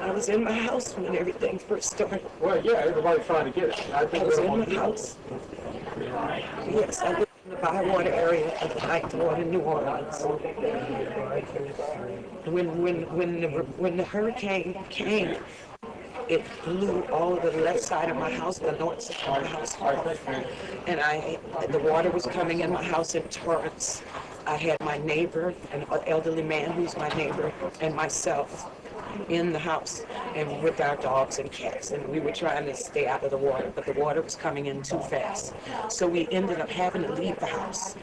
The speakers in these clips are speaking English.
I was in my house when everything first started. Well, yeah, everybody's trying to get it. I was in my house. Yes, I lived in the Bywater area of the Ninth Ward in New Orleans. When the hurricane came, it blew all of the left side of my house, the north side of my house off. And the water was coming in my house in torrents. I had my neighbor, an elderly man who's my neighbor, and myself in the house, and with our dogs and cats, and we were trying to stay out of the water, but the water was coming in too fast. So we ended up having to leave the house.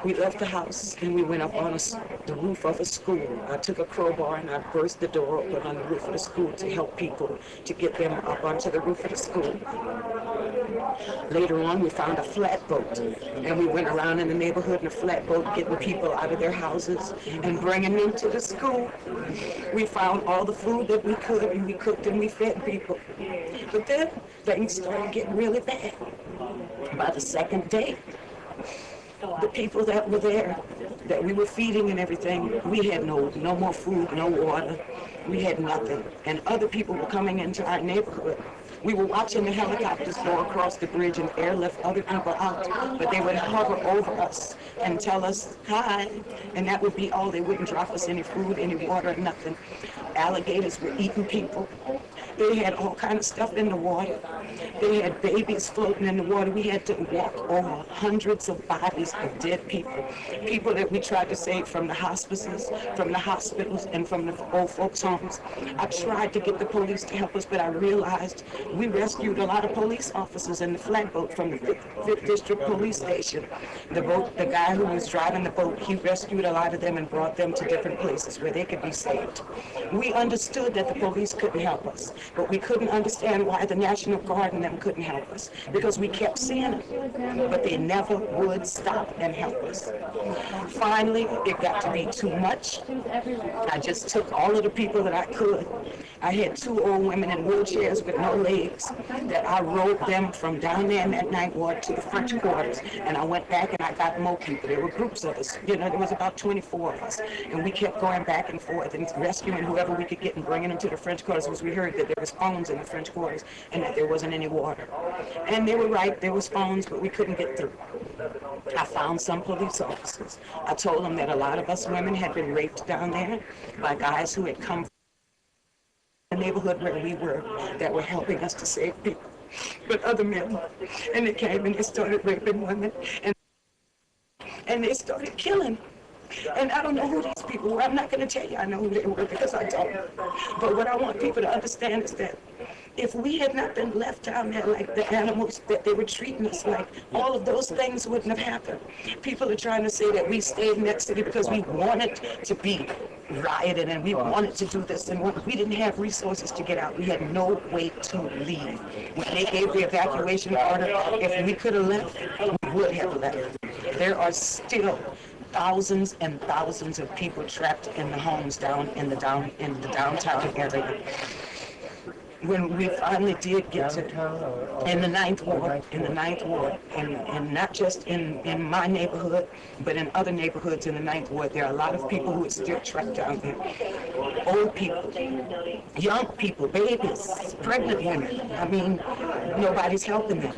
We left the house and we went up on the roof of a school. I took a crowbar and I burst the door open on the roof of the school to help people, to get them up onto the roof of the school. Later on, we found a flatboat, and we went around in the neighborhood in a flatboat, getting people out of their houses and bringing them to the school. We found all the food that we could, and we cooked and we fed people. But then things started getting really bad. By the second day, the people that were there, that we were feeding and everything, we had no more food, no water. We had nothing. And other people were coming into our neighborhood. We were watching the helicopters go across the bridge and airlift other people out, but they would hover over us and tell us hi, and that would be all. They wouldn't drop us any food, any water, nothing. Alligators were eating people. They had all kinds of stuff in the water. They had babies floating in the water. We had to walk over hundreds of bodies of dead people. People that we tried to save from the hospices, from the hospitals, and from the old folks' homes. I tried to get the police to help us, but I realized we rescued a lot of police officers in the flatboat from the 5th District Police Station. The guy who was driving the boat, he rescued a lot of them and brought them to different places where they could be saved. We understood that the police couldn't help us, but we couldn't understand why the National Guard and them couldn't help us, because we kept seeing them, but they never would stop and help us. Finally, it got to be too much. I just took all of the people that I could. I had 2 old women in wheelchairs with no legs that I rode them from down there in that Ninth Ward to the French Quarters, and I went back and I got more people. There were groups of us. You know, there was about 24 of us, and we kept going back and forth and rescuing whoever we could get and bringing them to the French Quarters, because we heard that there was phones in the French Quarters and that there wasn't any water. And they were right, there was phones, but we couldn't get through. I found some police officers. I told them that a lot of us women had been raped down there by guys who had come from the neighborhood where we were, that were helping us to save people. But other men, and they came and they started raping women, and they started killing. And I don't know who these people were. I'm not going to tell you I know who they were, because I don't. But what I want people to understand is that if we had not been left down there like the animals that they were treating us like, all of those things wouldn't have happened. People are trying to say that we stayed in that city because we wanted to be rioted and we wanted to do this, and we didn't have resources to get out. We had no way to leave. When they gave the evacuation order, if we could have left, we would have left. There are still thousands and thousands of people trapped in the homes down in the downtown area. When we finally did get to in the Ninth Ward, and not just in my neighborhood, but in other neighborhoods in the Ninth Ward, there are a lot of people who are still trapped down there. Old people, young people, babies, pregnant women. I mean, nobody's helping them.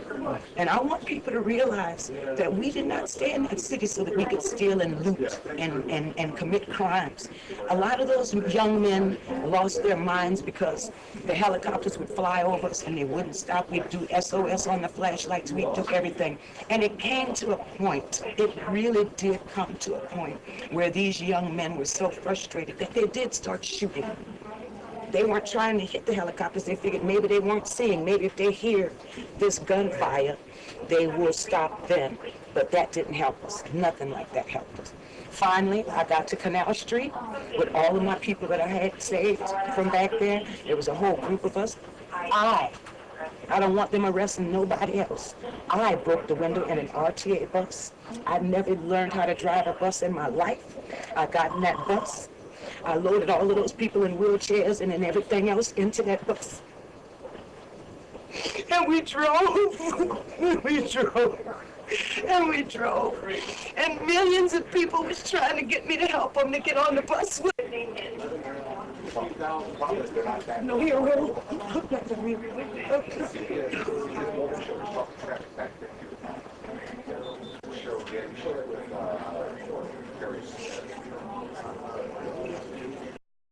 And I want people to realize that we did not stay in that city so that we could steal and loot and commit crimes. A lot of those young men lost their minds because the helicopters would fly over us and they wouldn't stop. We'd do SOS on the flashlights. We'd do everything. And it came to a point, it really did come to a point where these young men were so frustrated that they did start shooting. They weren't trying to hit the helicopters. They figured maybe they weren't seeing. Maybe if they hear this gunfire, they will stop then. But that didn't help us. Nothing like that helped us. Finally, I got to Canal Street with all of my people that I had saved from back there. There was a whole group of us. I don't want them arresting nobody else. I broke the window in an RTA bus. I never learned how to drive a bus in my life. I got in that bus. I loaded all of those people in wheelchairs and then everything else into that bus. And we drove. We drove. And we drove. And millions of people was trying to get me to help them to get on the bus with me. No hero.